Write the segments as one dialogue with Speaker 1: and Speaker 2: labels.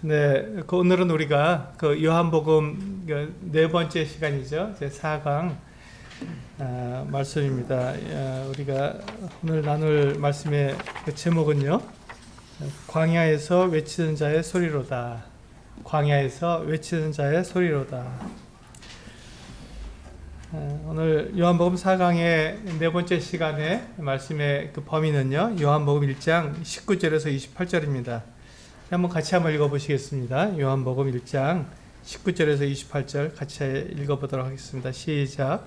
Speaker 1: 네, 오늘은 우리가 요한복음 네 번째 시간이죠. 제 4강 말씀입니다. 우리가 오늘 나눌 말씀의 제목은요, 광야에서 외치는 자의 소리로다. 광야에서 외치는 자의 소리로다. 오늘 요한복음 4강의 네 번째 시간의 말씀의 범위는요, 요한복음 1장 19절에서 28절입니다. 한번 같이 읽어보시겠습니다. 요한복음 1장 19절에서 28절 같이 읽어보도록 하겠습니다. 시작.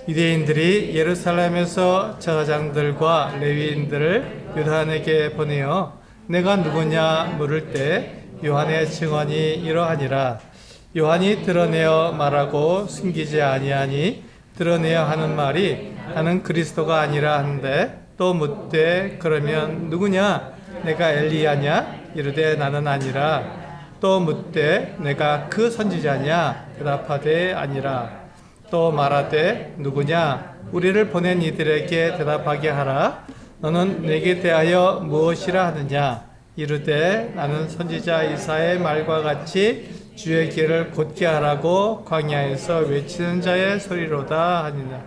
Speaker 1: 유대인들이 예루살렘에서 제사장들과 레위인들을 요한에게 보내어 내가 누구냐 물을 때 요한의 증언이 이러하니라. 요한이 드러내어 말하고 숨기지 아니하니 드러내어 하는 말이 나는 그리스도가 아니라 하는데 또 묻되 그러면 누구냐? 내가 엘리야냐? 이르되 나는 아니라. 또 묻되 내가 그 선지자냐? 대답하되 아니라. 또 말하되 누구냐? 우리를 보낸 이들에게 대답하게 하라. 너는 내게 대하여 무엇이라 하느냐? 이르되 나는 선지자 이사야의 말과 같이 주의 길을 곧게 하라고 광야에서 외치는 자의 소리로다 하니라.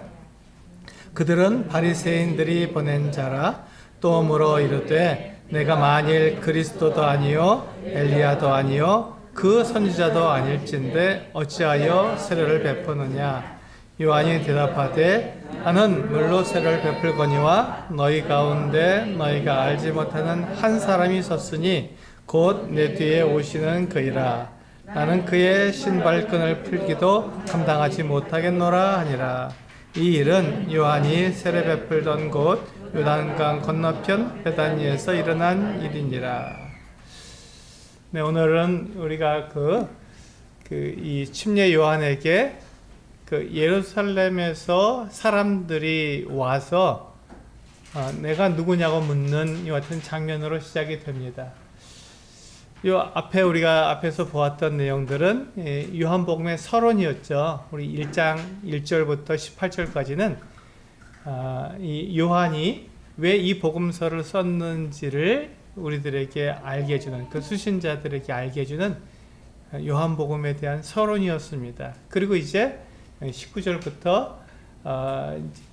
Speaker 1: 그들은 바리새인들이 보낸 자라. 또 물어 이르되 내가 만일 그리스도도 아니요 엘리야도 아니요 그 선지자도 아닐진데 어찌하여 세례를 베푸느냐. 요한이 대답하되 나는 물로 세례를 베풀거니와 너희 가운데 너희가 알지 못하는 한 사람이 섰으니 곧 내 뒤에 오시는 그이라. 나는 그의 신발끈을 풀기도 감당하지 못하겠노라 하니라. 이 일은 요한이 세례 베풀던 곳 요단강 건너편 베다니에서 일어난 일이니라. 네, 오늘은 우리가 이 침례 요한에게 예루살렘에서 사람들이 와서 내가 누구냐고 묻는 이 같은 장면으로 시작이 됩니다. 요 앞에 우리가 앞에서 보았던 내용들은 요한복음의 서론이었죠. 우리 1장 1절부터 18절까지는 이 요한이 왜 이 복음서를 썼는지를 우리들에게 알게 해주는, 그 수신자들에게 알게 해주는 요한복음에 대한 서론이었습니다. 그리고 이제 19절부터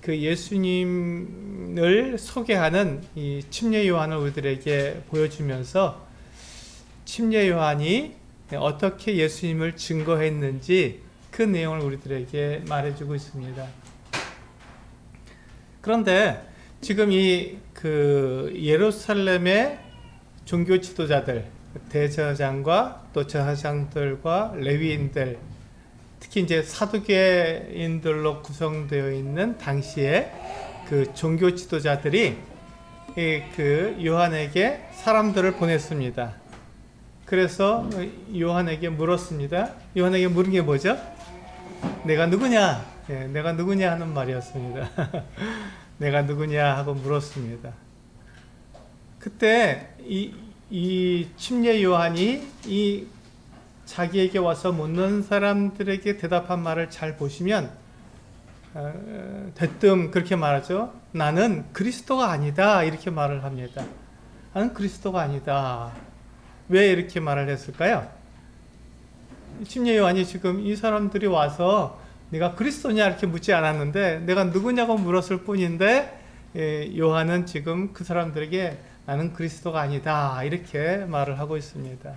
Speaker 1: 그 예수님을 소개하는 이 침례 요한을 우리들에게 보여주면서 침례 요한이 어떻게 예수님을 증거했는지 그 내용을 우리들에게 말해주고 있습니다. 그런데 지금 예루살렘의 종교 지도자들, 대제사장과 또 제사장들과 레위인들, 특히 이제 사두개인들로 구성되어 있는 당시에 그 종교 지도자들이 요한에게 사람들을 보냈습니다. 그래서 요한에게 물었습니다. 요한에게 물은 게 뭐죠? 내가 누구냐? 내가 누구냐 하는 말이었습니다. 내가 누구냐 하고 물었습니다. 그때 이 침례 요한이 이 자기에게 와서 묻는 사람들에게 대답한 말을 잘 보시면 대뜸 그렇게 말하죠. 나는 그리스도가 아니다 이렇게 말을 합니다. 나는 그리스도가 아니다. 왜 이렇게 말을 했을까요? 침례 요한이 지금 이 사람들이 와서 네가 그리스도냐 이렇게 묻지 않았는데 내가 누구냐고 물었을 뿐인데 요한은 지금 그 사람들에게 나는 그리스도가 아니다 이렇게 말을 하고 있습니다.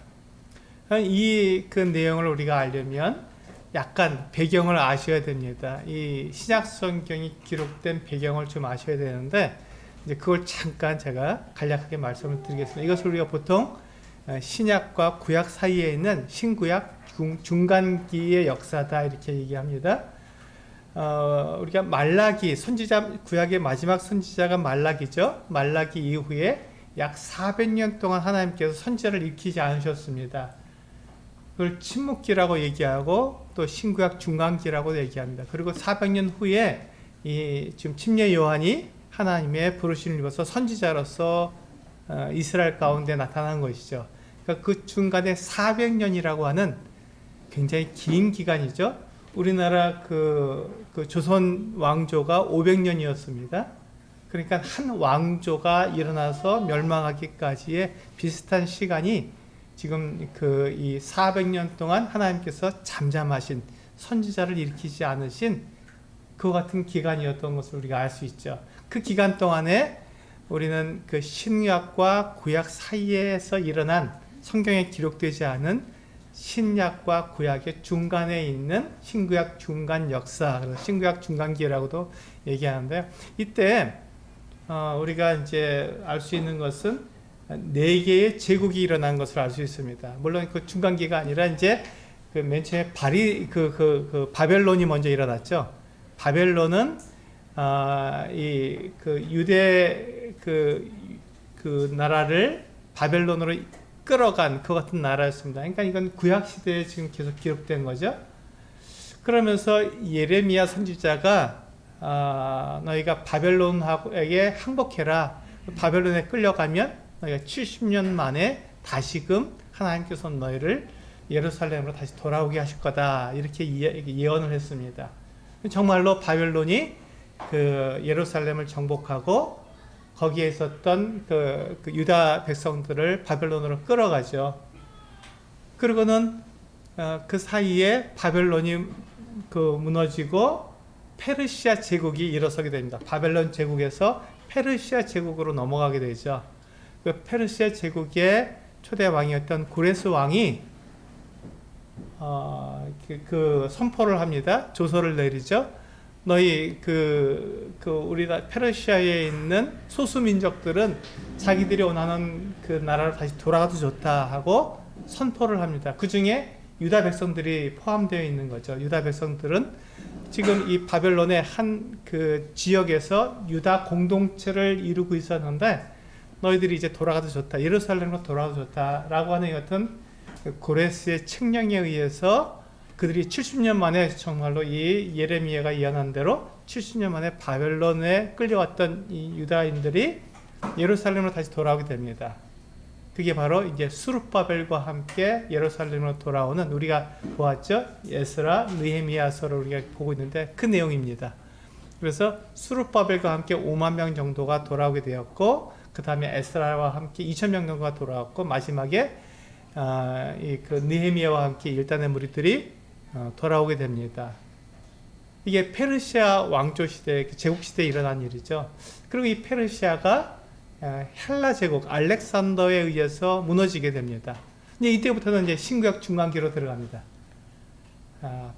Speaker 1: 그 내용을 우리가 알려면 약간 배경을 아셔야 됩니다. 이 신약 성경이 기록된 배경을 좀 아셔야 되는데 이제 그걸 잠깐 제가 간략하게 말씀을 드리겠습니다. 이것을 우리가 보통 신약과 구약 사이에 있는 신구약 중간기의 역사다 이렇게 얘기합니다. 우리가 말라기 선지자, 구약의 마지막 선지자가 말라기죠. 말라기 이후에 약 400년 동안 하나님께서 선지자를 익히지 않으셨습니다. 그걸 침묵기라고 얘기하고 또 신구약 중간기라고 얘기합니다. 그리고 400년 후에 지금 침례 요한이 하나님의 부르심을 입어서 선지자로서 이스라엘 가운데 나타난 것이죠. 그러니까 그 중간에 400년이라고 하는 굉장히 긴 기간이죠. 우리나라 그 조선 왕조가 500년이었습니다. 그러니까 한 왕조가 일어나서 멸망하기까지의 비슷한 시간이 지금 이 400년 동안 하나님께서 잠잠하신 선지자를 일으키지 않으신 그와 같은 기간이었던 것을 우리가 알 수 있죠. 그 기간 동안에 우리는 그 신약과 구약 사이에서 일어난 성경에 기록되지 않은 신약과 구약의 중간에 있는 신구약 중간 역사, 그래서 신구약 중간기라고도 얘기하는데요. 이때 우리가 이제 알 수 있는 것은 네 개의 제국이 일어난 것을 알 수 있습니다. 물론 그 중간기가 아니라 이제 그 맨 처음에 바벨론이 먼저 일어났죠. 바벨론은 유대 그 나라를 바벨론으로 끌어간 그 같은 나라였습니다. 그러니까 이건 구약 시대에 지금 계속 기록된 거죠. 그러면서 예레미야 선지자가 너희가 바벨론에게 항복해라. 바벨론에 끌려가면 너희가 70년 만에 다시금 하나님께서 너희를 예루살렘으로 다시 돌아오게 하실 거다. 이렇게 예언을 했습니다. 정말로 바벨론이 그 예루살렘을 정복하고 거기에 있었던 그 유다 백성들을 바벨론으로 끌어가죠. 그리고는 그 사이에 바벨론이 무너지고 페르시아 제국이 일어서게 됩니다. 바벨론 제국에서 페르시아 제국으로 넘어가게 되죠. 그 페르시아 제국의 초대 왕이었던 고레스 왕이 그 선포를 합니다. 조서를 내리죠. 너희 우리나라 페르시아에 있는 소수 민족들은 자기들이 원하는 그 나라로 다시 돌아가도 좋다 하고 선포를 합니다. 그 중에 유다 백성들이 포함되어 있는 거죠. 유다 백성들은 지금 이 바벨론의 한 그 지역에서 유다 공동체를 이루고 있었는데 너희들이 이제 돌아가도 좋다, 예루살렘으로 돌아가도 좋다라고 하는 어떤 고레스의 책령에 의해서 그들이 70년 만에 정말로 이 예레미야가 예언한 대로 70년 만에 바벨론에 끌려왔던 이 유다인들이 예루살렘으로 다시 돌아오게 됩니다. 그게 바로 이제 스룹바벨과 함께 예루살렘으로 돌아오는, 우리가 보았죠? 에스라, 느헤미야서를 우리가 보고 있는데 그 내용입니다. 그래서 스룹바벨과 함께 5만 명 정도가 돌아오게 되었고, 그 다음에 에스라와 함께 2천 명 정도가 돌아왔고, 마지막에 느헤미야와 함께 일단의 무리들이 돌아오게 됩니다. 이게 페르시아 왕조 시대, 제국 시대에 일어난 일이죠. 그리고 이 페르시아가 헬라 제국 알렉산더에 의해서 무너지게 됩니다. 이제 이때부터는 이제 신구약 중간기로 들어갑니다.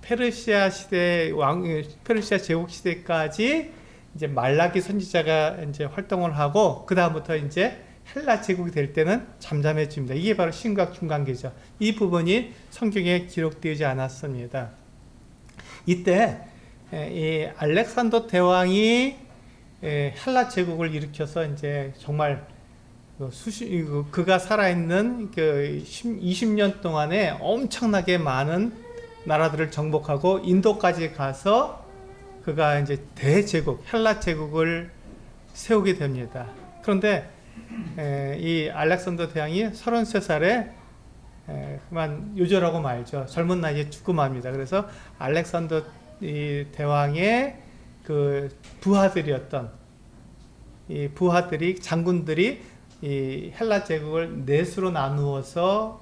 Speaker 1: 페르시아 시대 페르시아 제국 시대까지 이제 말라기 선지자가 이제 활동을 하고, 그 다음부터 이제 헬라 제국이 될 때는 잠잠해집니다. 이게 바로 신구약 중간기죠. 이 부분이 성경에 기록되지 않았습니다. 이때 이 알렉산더 대왕이 헬라 제국을 일으켜서 이제 정말 그가 살아있는 20년 동안에 엄청나게 많은 나라들을 정복하고 인도까지 가서 그가 이제 대제국, 헬라 제국을 세우게 됩니다. 그런데 이 알렉산더 대왕이 33살에 그만 요절하고 말죠. 젊은 나이에 죽고 맙니다. 그래서 알렉산더 이 대왕의 그 부하들이었던 이 부하들이, 장군들이 이 헬라 제국을 넷으로 나누어서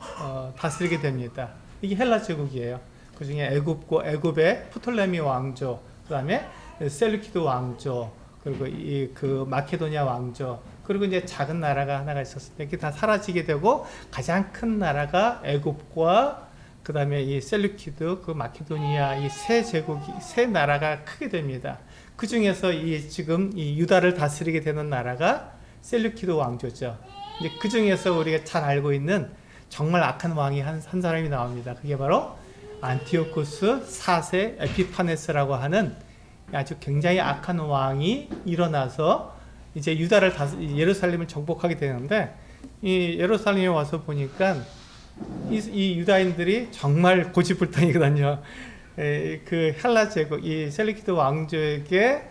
Speaker 1: 다스리게 됩니다. 이게 헬라 제국이에요. 그 중에 애굽의 프톨레미 왕조, 그 다음에 셀루키드 왕조, 그리고 그 마케도니아 왕조, 그리고 이제 작은 나라가 하나가 있었는데 이게 다 사라지게 되고, 가장 큰 나라가 애굽과 그 다음에 이 셀루키드, 그 마케도니아, 이 세 나라가 크게 됩니다. 그 중에서 지금 이 유다를 다스리게 되는 나라가 셀루키드 왕조죠. 이제 그 중에서 우리가 잘 알고 있는 정말 악한 왕이 한 사람이 나옵니다. 그게 바로 안티오쿠스 4세 에피파네스라고 하는 아주 굉장히 악한 왕이 일어나서 이제 예루살렘을 정복하게 되는데, 이 예루살렘에 와서 보니까 이 유다인들이 정말 고집불통이거든요. 그 헬라 제국, 이 셀루키드 왕조에게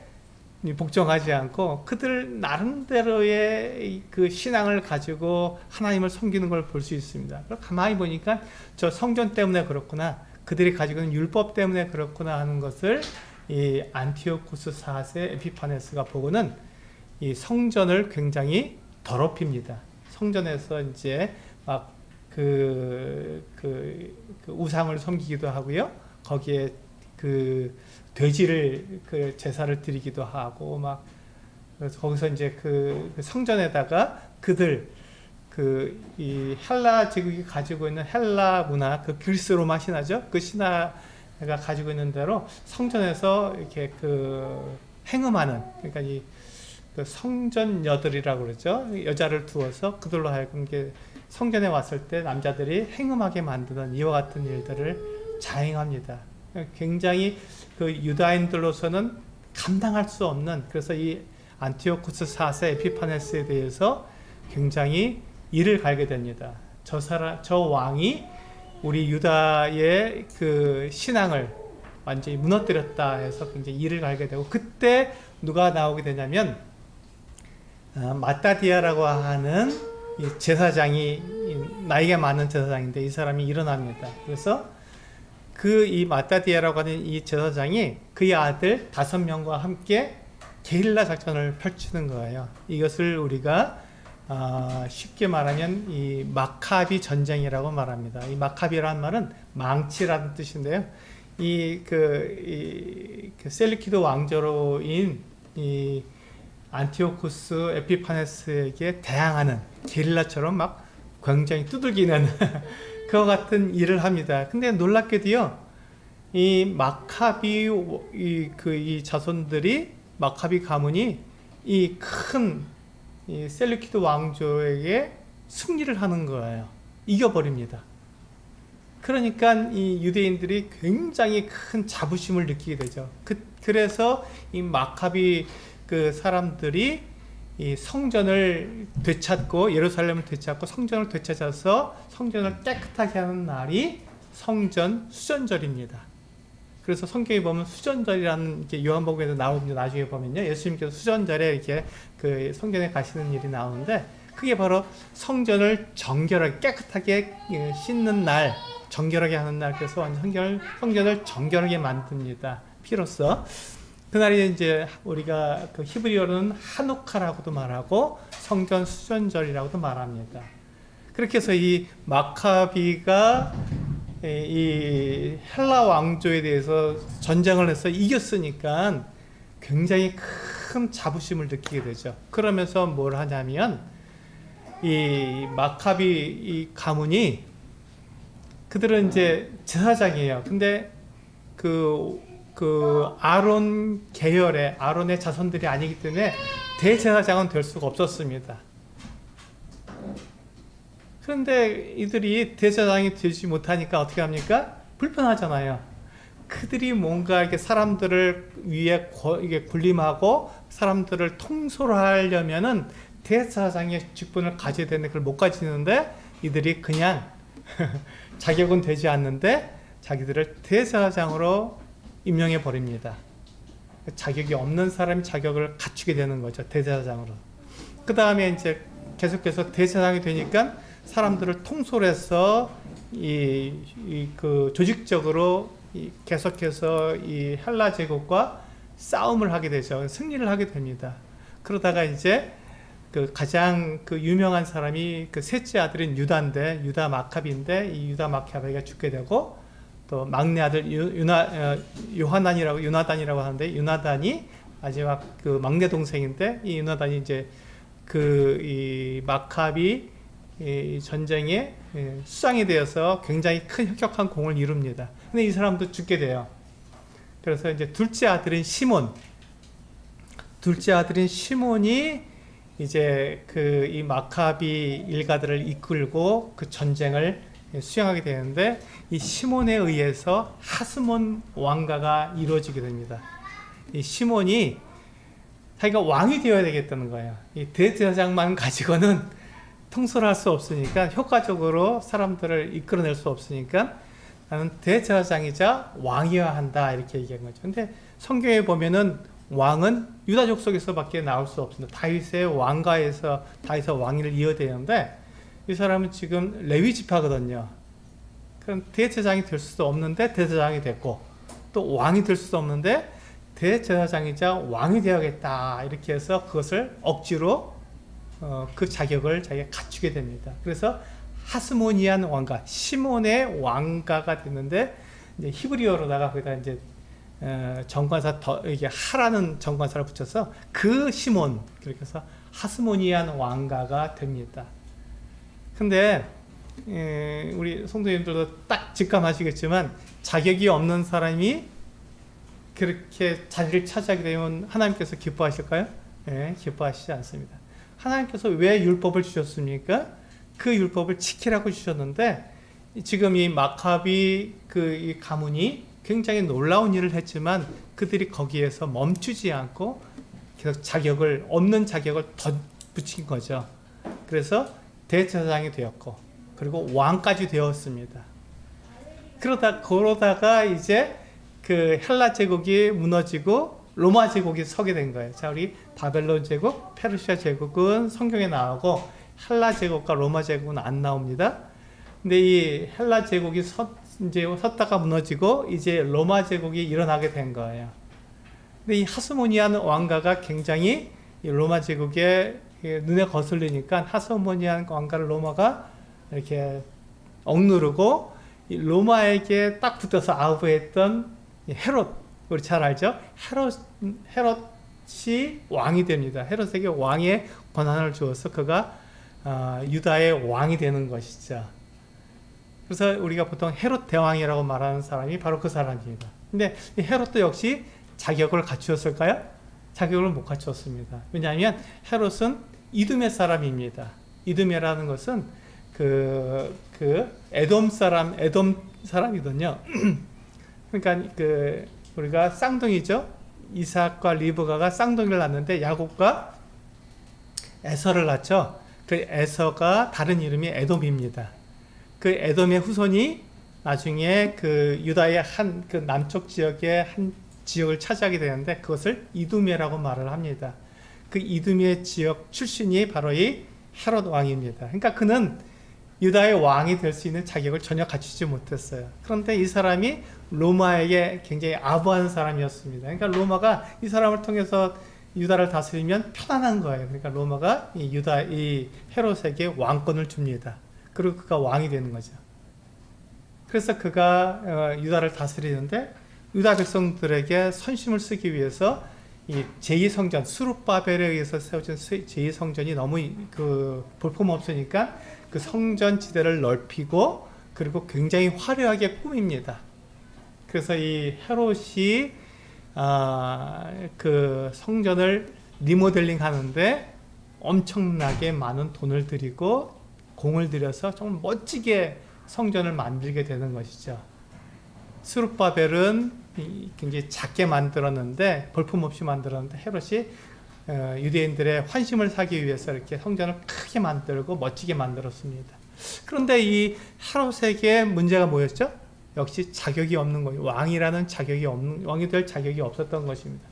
Speaker 1: 복종하지 않고 그들 나름대로의 그 신앙을 가지고 하나님을 섬기는 걸 볼 수 있습니다. 가만히 보니까 저 성전 때문에 그렇구나, 그들이 가지고 있는 율법 때문에 그렇구나 하는 것을 이 안티오쿠스 4세 에피파네스가 보고는 이 성전을 굉장히 더럽힙니다. 성전에서 이제 막 그 우상을 섬기기도 하고요. 거기에 그 돼지를 그 제사를 드리기도 하고 막 그래서 거기서 이제 그 성전에다가 그들 이 헬라 제국이 가지고 있는 헬라 문화, 그 그리스 로마 신화죠. 그 신화가 가지고 있는 대로 성전에서 이렇게 그 행음하는, 그러니까 그 성전녀들이라고 그러죠. 여자를 두어서 그들로 하여금 이게 성전에 왔을 때 남자들이 행음하게 만드는 이와 같은 일들을 자행합니다. 굉장히 그 유다인들로서는 감당할 수 없는, 그래서 이 안티오쿠스 4세 에피파네스에 대해서 굉장히 이를 갈게 됩니다. 저 왕이 우리 유다의 그 신앙을 완전히 무너뜨렸다 해서 굉장히 이를 갈게 되고, 그때 누가 나오게 되냐면 마따디아라고 하는 이 제사장이, 나이가 많은 제사장인데 이 사람이 일어납니다. 그래서 이 마따디아라고 하는 이 제사장이 그의 아들 5명과 함께 게릴라 작전을 펼치는 거예요. 이것을 우리가 쉽게 말하면 이 마카비 전쟁이라고 말합니다. 이 마카비라는 말은 망치라는 뜻인데요. 그 셀루키드 왕조로인 이 안티오쿠스 에피파네스에게 대항하는 게릴라처럼 막 굉장히 두들기는 그와 같은 일을 합니다. 근데 놀랍게도요, 이 마카비 이 자손들이, 마카비 가문이 이 큰 셀루키드 왕조에게 승리를 하는 거예요. 이겨버립니다. 그러니까 이 유대인들이 굉장히 큰 자부심을 느끼게 되죠. 그래서 이 마카비 그 사람들이 이 성전을 되찾고, 예루살렘을 되찾고 성전을 되찾아서 성전을 깨끗하게 하는 날이 성전 수전절입니다. 그래서 성경에 보면 수전절이라는 게 요한복음에도 나옵니다. 나중에 보면요, 예수님께서 수전절에 이렇게 그 성전에 가시는 일이 나오는데, 그게 바로 성전을 정결하게 깨끗하게 씻는 날, 정결하게 하는 날. 그래서 성전을 정결하게 만듭니다. 피로써. 그날이 이제 우리가 그 히브리어로는 하누카라고도 말하고 성전 수전절이라고도 말합니다. 그렇게 해서 이 마카비가 이 헬라 왕조에 대해서 전쟁을 해서 이겼으니까 굉장히 큰 자부심을 느끼게 되죠. 그러면서 뭘 하냐면 이 마카비 이 가문이, 그들은 이제 제사장이에요. 근데 그 아론 계열의, 아론의 자손들이 아니기 때문에 대제사장은 될 수가 없었습니다. 그런데 이들이 대제사장이 되지 못하니까 어떻게 합니까? 불편하잖아요. 그들이 뭔가 이렇게 사람들을 위에 이게 군림하고 사람들을 통솔하려면은 대제사장의 직분을 가져야 되는데 그걸 못 가지는데, 이들이 그냥 자격은 되지 않는데 자기들을 대제사장으로 임명해 버립니다. 자격이 없는 사람이 자격을 갖추게 되는 거죠. 대제사장으로. 그 다음에 이제 계속해서 대제사장이 되니까 사람들을 통솔해서 그 조직적으로 계속해서 이 헬라 제국과 싸움을 하게 되죠. 승리를 하게 됩니다. 그러다가 이제 그 가장 그 유명한 사람이 그 셋째 아들인 유다 마카비인데, 이 유다 마카비가 죽게 되고, 또 막내 아들 유나단이라고 하는데, 유나단이 마지막 그 막내 동생인데, 이 유나단이 이제 이 마카비 이 전쟁에 수장이 되어서 굉장히 큰 혁혁한 공을 이룹니다. 근데 이 사람도 죽게 돼요. 그래서 이제 둘째 아들인 시몬이 이제 이 마카비 일가들을 이끌고 그 전쟁을 수행하게 되는데, 이 시몬에 의해서 하스몬 왕가가 이루어지게 됩니다. 이 시몬이 자기가 왕이 되어야 되겠다는 거예요. 이 대제사장만 가지고는 통솔할 수 없으니까, 효과적으로 사람들을 이끌어낼 수 없으니까 나는 대제사장이자 왕이어야 한다, 이렇게 얘기한 거죠. 근데 성경에 보면은 왕은 유다 족속에서밖에 나올 수 없습니다. 다윗의 왕가에서 다윗의 왕위를 이어야 되는데, 이 사람은 지금 레위 지파거든요. 그럼 대제사장이 될 수도 없는데 대제사장이 됐고, 또 왕이 될 수도 없는데 대제사장이자 왕이 되어야겠다, 이렇게 해서 그것을 억지로 그 자격을 자기가 갖추게 됩니다. 그래서 하스모니안 왕가, 시몬의 왕가가 됐는데, 이제 히브리어로다가 거기다 이제 정관사 이게 하라는 정관사를 붙여서 그 시몬, 그렇게 해서 하스모니안 왕가가 됩니다. 근데 우리 성도님들도 딱 직감하시겠지만, 자격이 없는 사람이 그렇게 자리를 차지하게 되면 하나님께서 기뻐하실까요? 네, 기뻐하시지 않습니다. 하나님께서 왜 율법을 주셨습니까? 그 율법을 지키라고 주셨는데, 지금 이 마카비 이 가문이 굉장히 놀라운 일을 했지만 그들이 거기에서 멈추지 않고 계속 없는 자격을 덧붙인 거죠. 그래서 대제사장이 되었고, 그리고 왕까지 되었습니다. 그러다가 이제 그 헬라 제국이 무너지고 로마 제국이 서게 된 거예요. 자, 우리 바벨론 제국, 페르시아 제국은 성경에 나오고 헬라 제국과 로마 제국은 안 나옵니다. 근데 이 헬라 제국이 이제 섰다가 무너지고 이제 로마 제국이 일어나게 된 거예요. 근데 이 하스모니안 왕가가 굉장히 이 로마 제국의 눈에 거슬리니까 하스모니안 왕가를 로마가 이렇게 억누르고 이 로마에게 딱 붙어서 아우부했던 헤롯, 우리 잘 알죠? 헤롯이 왕이 됩니다. 헤롯에게 왕의 권한을 주어서 그가 유다의 왕이 되는 것이죠. 그래서 우리가 보통 헤롯 대왕이라고 말하는 사람이 바로 그 사람입니다. 근데 헤롯도 역시 자격을 갖추었을까요? 자격을 못 갖추었습니다. 왜냐하면 헤롯은 이두메 사람입니다. 이두메라는 것은 에돔 사람이거든요. 그러니까 우리가 쌍둥이죠. 이삭과 리브가가 쌍둥이를 낳는데 야곱과 에서를 낳죠. 그 에서가 다른 이름이 에돔입니다. 그 에돔의 후손이 나중에 그 유다의 그 남쪽 지역의 한 지역을 차지하게 되는데 그것을 이두메라고 말을 합니다. 그 이두메 지역 출신이 바로 이 헤롯 왕입니다. 그러니까 그는 유다의 왕이 될 수 있는 자격을 전혀 갖추지 못했어요. 그런데 이 사람이 로마에게 굉장히 아부한 사람이었습니다. 그러니까 로마가 이 사람을 통해서 유다를 다스리면 편안한 거예요. 그러니까 로마가 이 헤롯에게 왕권을 줍니다. 그리고 그가 왕이 되는 거죠. 그래서 그가 유다를 다스리는데 유다 백성들에게 선심을 쓰기 위해서 이 제2성전, 수룹바벨에 의해서 세워진 제2성전이 너무 볼품없으니까 그 성전 지대를 넓히고 그리고 굉장히 화려하게 꾸밉니다. 그래서 이 헤롯이 그 성전을 리모델링 하는데 엄청나게 많은 돈을 들이고 공을 들여서 정말 멋지게 성전을 만들게 되는 것이죠. 스룹바벨은 굉장히 작게 만들었는데 볼품없이 만들었는데 헤롯이 유대인들의 환심을 사기 위해서 이렇게 성전을 크게 만들고 멋지게 만들었습니다. 그런데 이 헤롯에게 문제가 뭐였죠? 역시 자격이 없는 거예요. 왕이라는 자격이 없는, 왕이 될 자격이 없었던 것입니다.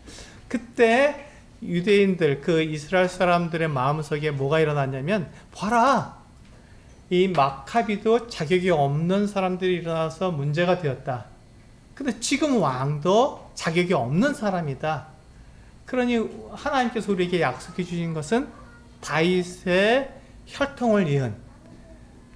Speaker 1: 그때 유대인들, 그 이스라엘 사람들의 마음속에 뭐가 일어났냐면, 봐라! 이 마카비도 자격이 없는 사람들이 일어나서 문제가 되었다. 근데 지금 왕도 자격이 없는 사람이다. 그러니 하나님께서 우리에게 약속해 주신 것은 다윗의 혈통을 이은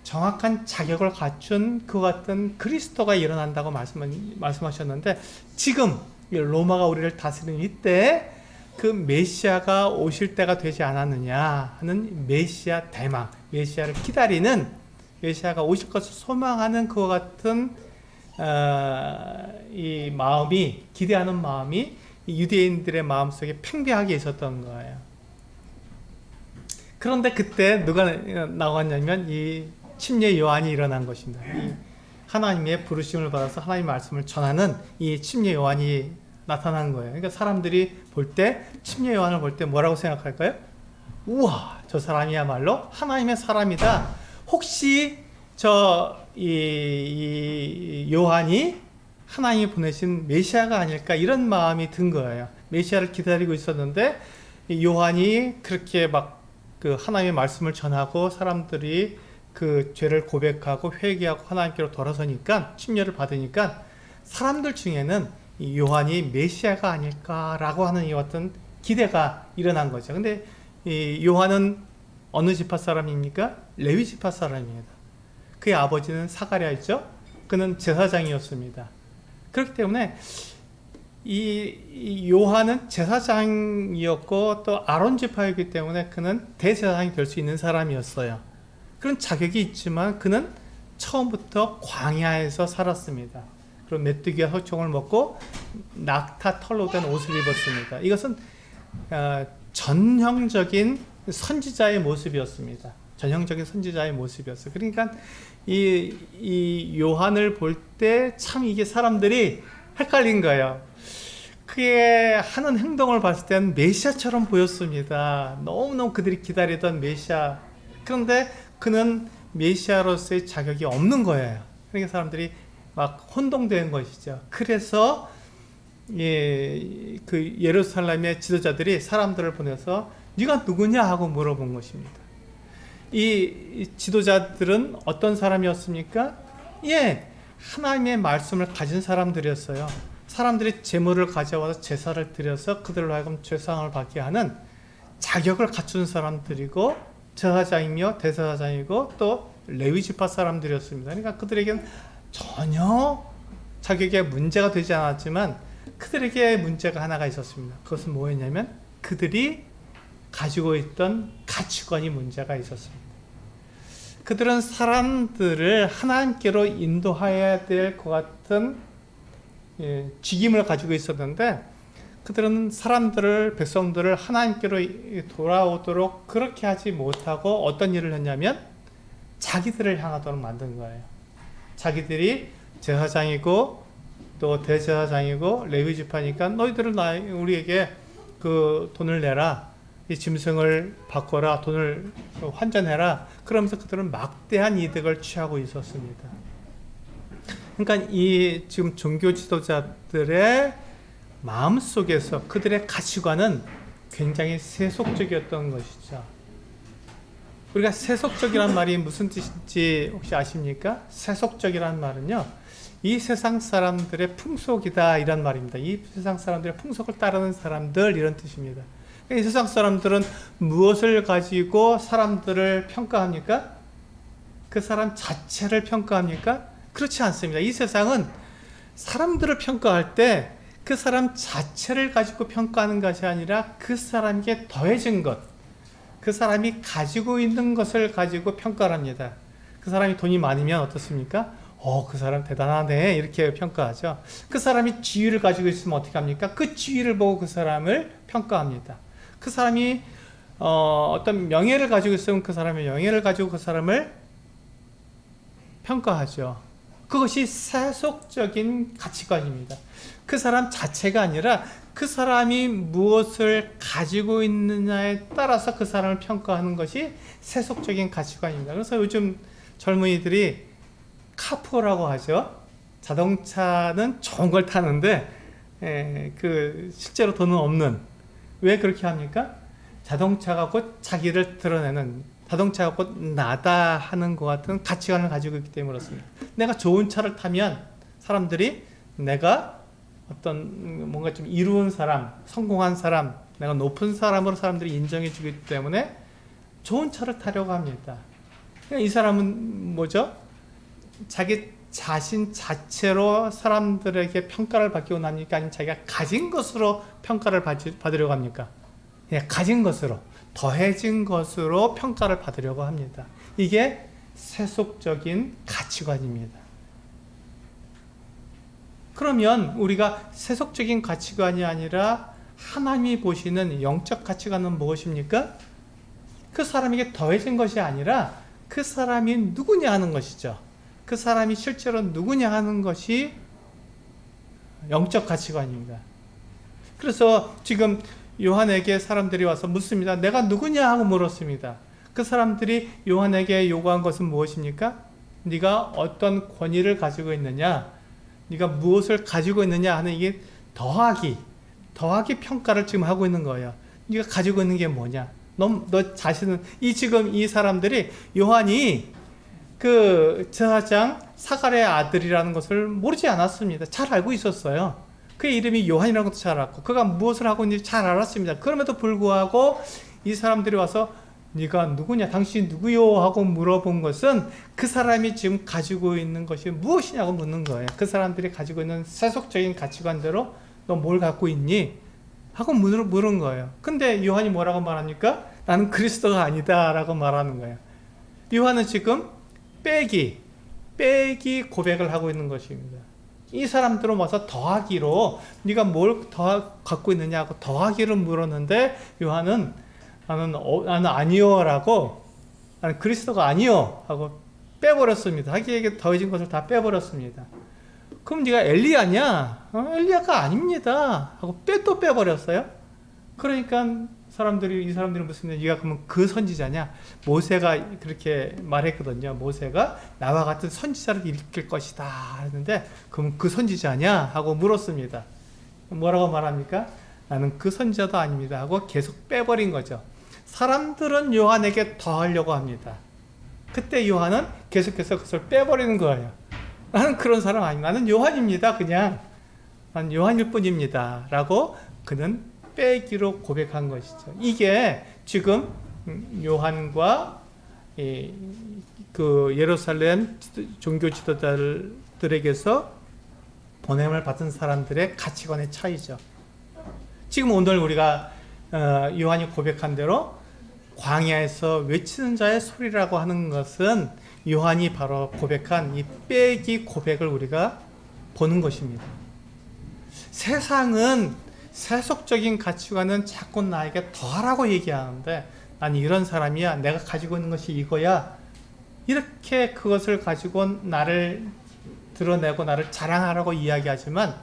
Speaker 1: 정확한 자격을 갖춘 그 같은 그리스도가 일어난다고 말씀하셨는데, 지금 로마가 우리를 다스리는 이때 그 메시아가 오실 때가 되지 않았느냐 하는 메시아 대망, 메시아를 기다리는, 메시아가 오실 것을 소망하는 그와 같은 이 마음이, 기대하는 마음이 유대인들의 마음속에 팽배하게 있었던 거예요. 그런데 그때 누가 나왔냐면 이 침례 요한이 일어난 것입니다. 이 하나님의 부르심을 받아서 하나님의 말씀을 전하는 이 침례 요한이 나타난 거예요. 그러니까 사람들이 볼 때, 침례 요한을 볼 때 뭐라고 생각할까요? 우와, 저 사람이야말로 하나님의 사람이다. 혹시 이 요한이 하나님이 보내신 메시아가 아닐까, 이런 마음이 든 거예요. 메시아를 기다리고 있었는데 요한이 그렇게 막 그 하나님의 말씀을 전하고 사람들이 그 죄를 고백하고 회개하고 하나님께로 돌아서니까, 침례를 받으니까 사람들 중에는 이 요한이 메시아가 아닐까라고 하는 이 어떤 기대가 일어난 거죠. 근데 이 요한은 어느 지파 사람입니까? 레위 지파 사람입니다. 그의 아버지는 사가랴였죠. 그는 제사장이었습니다. 그렇기 때문에 이 요한은 제사장이었고 또 아론 지파이기 때문에 그는 대제사장이 될 수 있는 사람이었어요. 그런 자격이 있지만 그는 처음부터 광야에서 살았습니다. 그리고 메뚜기와 소총을 먹고 낙타 털로 된 옷을 입었습니다. 이것은 전형적인 선지자의 모습이었습니다. 전형적인 선지자의 모습이었어요. 그러니까 이 요한을 볼 때 참 이게 사람들이 헷갈린 거예요. 그의 하는 행동을 봤을 때는 메시아처럼 보였습니다. 너무너무 그들이 기다리던 메시아. 그런데 그는 메시아로서의 자격이 없는 거예요. 그러니까 사람들이 막 혼동된 것이죠. 그래서 그 예루살렘의 지도자들이 사람들을 보내서 네가 누구냐 하고 물어본 것입니다. 이 지도자들은 어떤 사람이었습니까? 하나님의 말씀을 가진 사람들이었어요. 사람들이 제물을 가져와서 제사를 드려서 그들로 하여금 죄상을 받게 하는 자격을 갖춘 사람들이고 제사장이며 대제사장이고 또 레위 지파 사람들이었습니다. 그러니까 그들에게는 전혀 자격에 문제가 되지 않았지만 그들에게 문제가 하나가 있었습니다. 그것은 뭐였냐면 그들이 가지고 있던 가치관이 문제가 있었습니다. 그들은 사람들을 하나님께로 인도해야 될 것 같은 직임을 가지고 있었는데 그들은 백성들을 하나님께로 돌아오도록 그렇게 하지 못하고 어떤 일을 했냐면 자기들을 향하도록 만든 거예요. 자기들이 제사장이고 또 대제사장이고 레위 지파니까 너희들은 우리에게 그 돈을 내라, 이 짐승을 바꿔라, 돈을 환전해라. 그러면서 그들은 막대한 이득을 취하고 있었습니다. 그러니까 이 지금 종교 지도자들의 마음 속에서 그들의 가치관은 굉장히 세속적이었던 것이죠. 우리가 세속적이란 말이 무슨 뜻인지 혹시 아십니까? 세속적이란 말은요, 이 세상 사람들의 풍속이다 이란 말입니다. 이 세상 사람들의 풍속을 따르는 사람들 이런 뜻입니다. 이 세상 사람들은 무엇을 가지고 사람들을 평가합니까? 그 사람 자체를 평가합니까? 그렇지 않습니다. 이 세상은 사람들을 평가할 때 그 사람 자체를 가지고 평가하는 것이 아니라 그 사람에게 더해진 것, 그 사람이 가지고 있는 것을 가지고 평가를 합니다. 그 사람이 돈이 많으면 어떻습니까? 그 사람 대단하네 이렇게 평가하죠. 그 사람이 지위를 가지고 있으면 어떻게 합니까? 그 지위를 보고 그 사람을 평가합니다. 그 사람이 어떤 명예를 가지고 있으면 그 사람의 명예를 가지고 그 사람을 평가하죠. 그것이 세속적인 가치관입니다. 그 사람 자체가 아니라 그 사람이 무엇을 가지고 있느냐에 따라서 그 사람을 평가하는 것이 세속적인 가치관입니다. 그래서 요즘 젊은이들이 카푸어라고 하죠. 자동차는 좋은 걸 타는데 실제로 돈은 없는. 왜 그렇게 합니까? 자동차가 곧 자기를 드러내는, 자동차가 곧 나다 하는 것 같은 가치관을 가지고 있기 때문에 그렇습니다. 내가 좋은 차를 타면 사람들이 내가 어떤 뭔가 좀 이루은 사람, 성공한 사람, 내가 높은 사람으로 사람들이 인정해 주기 때문에 좋은 차를 타려고 합니다. 이 사람은 뭐죠? 자기 자신 자체로 사람들에게 평가를 받기 원합니까? 아니면 자기가 가진 것으로 평가를 받으려고 합니까? 그냥 가진 것으로, 더해진 것으로 평가를 받으려고 합니다. 이게 세속적인 가치관입니다. 그러면 우리가 세속적인 가치관이 아니라 하나님이 보시는 영적 가치관은 무엇입니까? 그 사람에게 더해진 것이 아니라 그 사람이 누구냐 하는 것이죠. 그 사람이 실제로 누구냐 하는 것이 영적 가치관입니다. 그래서 지금 요한에게 사람들이 와서 묻습니다. 내가 누구냐 하고 물었습니다. 그 사람들이 요한에게 요구한 것은 무엇입니까? 네가 어떤 권위를 가지고 있느냐, 네가 무엇을 가지고 있느냐 하는 이게 더하기 평가를 지금 하고 있는 거예요. 네가 가지고 있는 게 뭐냐? 너 자신은 지금 이 사람들이 요한이 그 제사장 사가랴의 아들이라는 것을 모르지 않았습니다. 잘 알고 있었어요. 그의 이름이 요한이라는 것도 잘 알았고 그가 무엇을 하고 있는지 잘 알았습니다. 그럼에도 불구하고 이 사람들이 와서 네가 누구냐, 당신이 누구요? 하고 물어본 것은 그 사람이 지금 가지고 있는 것이 무엇이냐고 묻는 거예요. 그 사람들이 가지고 있는 세속적인 가치관대로 너 뭘 갖고 있니? 하고 물은 거예요. 근데 요한이 뭐라고 말합니까? 나는 그리스도가 아니다 라고 말하는 거예요. 요한은 지금 빼기 고백을 하고 있는 것입니다. 이 사람들은 와서 더하기로 네가 뭘 더 갖고 있느냐고 더하기로 물었는데 요한은 나는 아니요 라고, 나는 그리스도가 아니요 하고 빼버렸습니다. 자기에게 더해진 것을 다 빼버렸습니다. 그럼 네가 엘리야냐? 엘리야가 아닙니다 하고 또 빼버렸어요. 그러니까 이 사람들이 무슨 네가 그러면 그 선지자냐? 모세가 그렇게 말했거든요. 모세가 나와 같은 선지자를 일으킬 것이다 했는데 그럼 그 선지자냐? 하고 물었습니다. 뭐라고 말합니까? 나는 그 선지자도 아닙니다 하고 계속 빼버린 거죠. 사람들은 요한에게 더하려고 합니다. 그때 요한은 계속해서 그것을 빼버리는 거예요. 나는 그런 사람 아닙니다. 나는 요한입니다. 그냥 난 요한일 뿐입니다 라고 그는 빼기로 고백한 것이죠. 이게 지금 요한과 그 예루살렘 종교 지도자들에게서 보냄을 받은 사람들의 가치관의 차이죠. 지금 오늘 우리가 요한이 고백한 대로 광야에서 외치는 자의 소리라고 하는 것은 요한이 바로 고백한 이 빼기 고백을 우리가 보는 것입니다. 세상은 세속적인 가치관은 자꾸 나에게 더하라고 얘기하는데 난 이런 사람이야, 내가 가지고 있는 것이 이거야, 이렇게 그것을 가지고 나를 드러내고 나를 자랑하라고 이야기하지만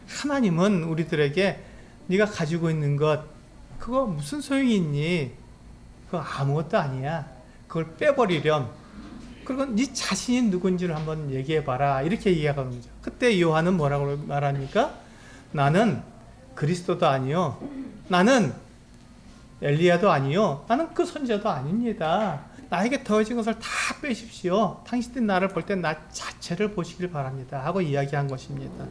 Speaker 1: 하나님은 우리들에게 네가 가지고 있는 것 그거 무슨 소용이 있니? 그거 아무것도 아니야. 그걸 빼버리렴. 그리고 네 자신이 누군지를 한번 얘기해봐라. 이렇게 이야기하는 거죠. 그때 요한은 뭐라고 말합니까? 나는 그리스도도 아니요, 나는 엘리야도 아니요, 나는 그 선지자도 아닙니다. 나에게 더해진 것을 다 빼십시오. 당신들이 나를 볼 때 나 자체를 보시길 바랍니다 하고 이야기한 것입니다.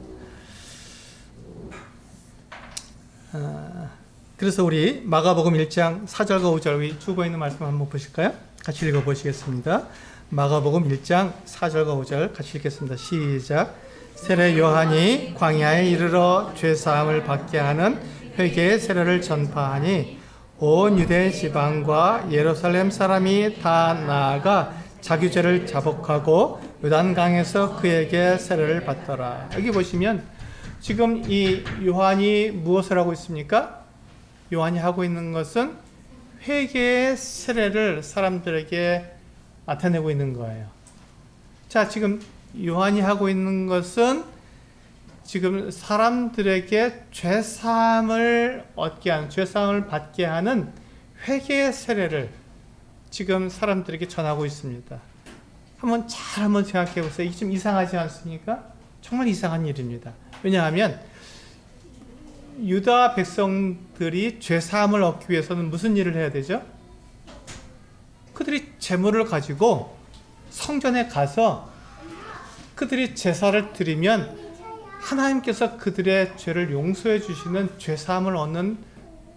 Speaker 1: 그래서 우리 마가복음 1장 4절과 5절 주보에 있는 말씀 한번 보실까요? 같이 읽어보시겠습니다. 마가복음 1장 4절과 5절 같이 읽겠습니다. 시작. 세례 요한이 광야에 이르러 죄사함을 받게 하는 회개의 세례를 전파하니 온 유대 지방과 예루살렘 사람이 다 나아가 자기 죄를 자복하고 요단강에서 그에게 세례를 받더라. 여기 보시면 지금 이 요한이 무엇을 하고 있습니까? 요한이 하고 있는 것은 회개의 세례를 사람들에게 나타내고 있는 거예요. 자, 지금 요한이 하고 있는 것은 지금 사람들에게 죄사함을 얻게 하는, 죄사함을 받게 하는 회개의 세례를 지금 사람들에게 전하고 있습니다. 한번 생각해 보세요. 이게 좀 이상하지 않습니까? 정말 이상한 일입니다. 왜냐하면 유다 백성들이 죄사함을 얻기 위해서는 무슨 일을 해야 되죠? 그들이 제물을 가지고 성전에 가서 그들이 제사를 드리면 하나님께서 그들의 죄를 용서해 주시는 죄사함을 얻는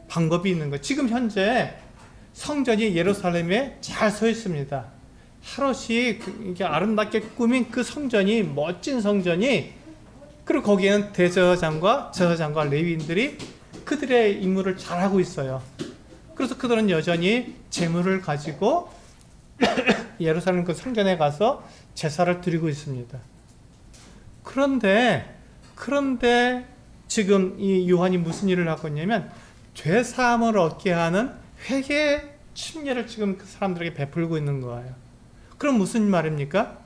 Speaker 1: 방법이 있는 거예요. 지금 현재 성전이 예루살렘에 잘 서 있습니다. 하롯이 이렇게 아름답게 꾸민 그 성전이, 멋진 성전이, 그리고 거기에는 대제사장과 제사장과 레위인들이 그들의 임무를 잘하고 있어요. 그래서 그들은 여전히 제물을 가지고 예루살렘 그 성전에 가서 제사를 드리고 있습니다. 그런데 지금 이 요한이 무슨 일을 하고 있냐면 죄 사함을 얻게 하는 회개의 침례를 지금 그 사람들에게 베풀고 있는 거예요. 그럼 무슨 말입니까?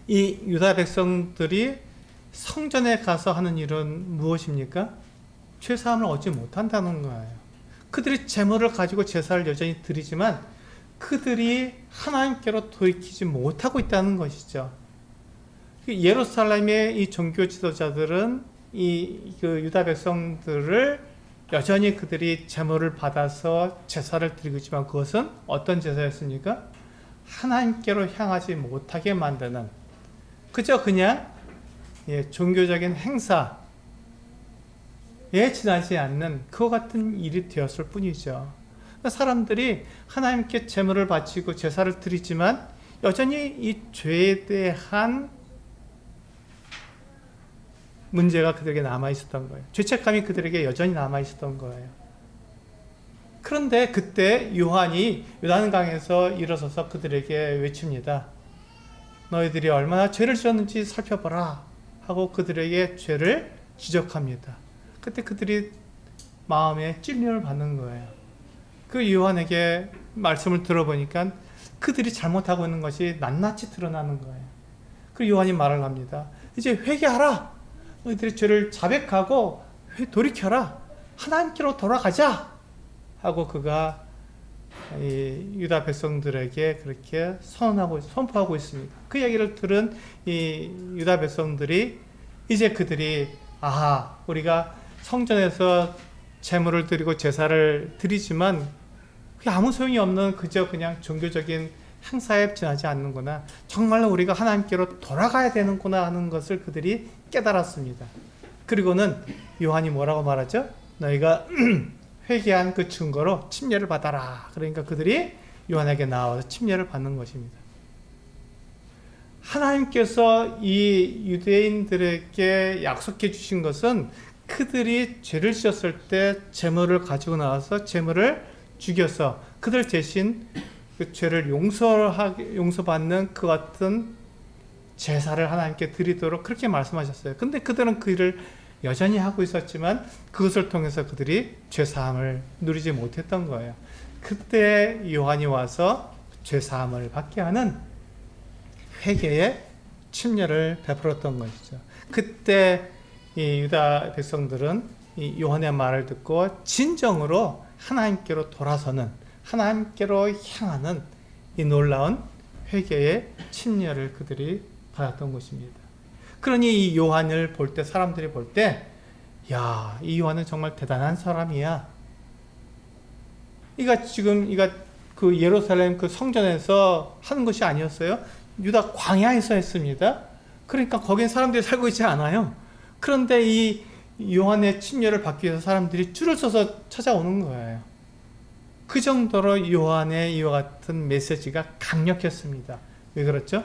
Speaker 1: 이 유다 백성들이 성전에 가서 하는 일은 무엇입니까? 죄 사함을 얻지 못한다는 거예요. 그들이 제물을 가지고 제사를 여전히 드리지만 그들이 하나님께로 돌이키지 못하고 있다는 것이죠. 예루살렘의 이 종교 지도자들은 그 유다 백성들을 여전히 그들이 제물을 받아서 제사를 드리고 있지만 그것은 어떤 제사였습니까? 하나님께로 향하지 못하게 만드는, 그저 그냥 종교적인 행사에 지나지 않는 그와 같은 일이 되었을 뿐이죠. 사람들이 하나님께 제물을 바치고 제사를 드리지만 여전히 이 죄에 대한 문제가 그들에게 남아 있었던 거예요. 죄책감이 그들에게 여전히 남아 있었던 거예요. 그런데 그때 요한이 요단강에서 일어서서 그들에게 외칩니다. 너희들이 얼마나 죄를 지었는지 살펴보라 하고 그들에게 죄를 지적합니다. 그때 그들이 마음에 찔림을 받는 거예요. 그 요한에게 말씀을 들어보니까 그들이 잘못하고 있는 것이 낱낱이 드러나는 거예요. 그 요한이 말을 합니다. 이제 회개하라. 너희들이 죄를 자백하고 돌이켜라. 하나님께로 돌아가자. 하고 그가 이 유다 백성들에게 그렇게 선포하고 있습니다. 그 얘기를 들은 이 유다 백성들이 이제 그들이 우리가 성전에서 제물을 드리고 제사를 드리지만 그게 아무 소용이 없는 그저 그냥 종교적인 행사에 지나지 않는구나. 정말로 우리가 하나님께로 돌아가야 되는구나 하는 것을 그들이 깨달았습니다. 그리고는 요한이 뭐라고 말하죠? 너희가 회개한 그 증거로 침례를 받아라. 그러니까 그들이 요한에게 나와서 침례를 받는 것입니다. 하나님께서 이 유대인들에게 약속해 주신 것은 그들이 죄를 지었을 때 제물을 가지고 나와서 제물을 죽여서 그들 대신 그 죄를 용서받는 그 같은 제사를 하나님께 드리도록 그렇게 말씀하셨어요. 근데 그들은 그 일을 여전히 하고 있었지만 그것을 통해서 그들이 죄사함을 누리지 못했던 거예요. 그때 요한이 와서 죄사함을 받게 하는 회개의 침례를 베풀었던 것이죠. 그때 이 유다 백성들은 이 요한의 말을 듣고 진정으로 하나님께로 돌아서는, 하나님께로 향하는 이 놀라운 회개의 침례를 그들이 받았던 것입니다. 그러니 이 요한을 볼 때, 사람들이 볼 때, 야, 이 요한은 정말 대단한 사람이야. 이가 그 예루살렘 그 성전에서 하는 것이 아니었어요. 유다 광야에서 했습니다. 그러니까 거긴 사람들이 살고 있지 않아요. 그런데 이 요한의 침례를 받기 위해서 사람들이 줄을 서서 찾아오는 거예요. 그 정도로 요한의 이와 같은 메시지가 강력했습니다. 왜 그렇죠?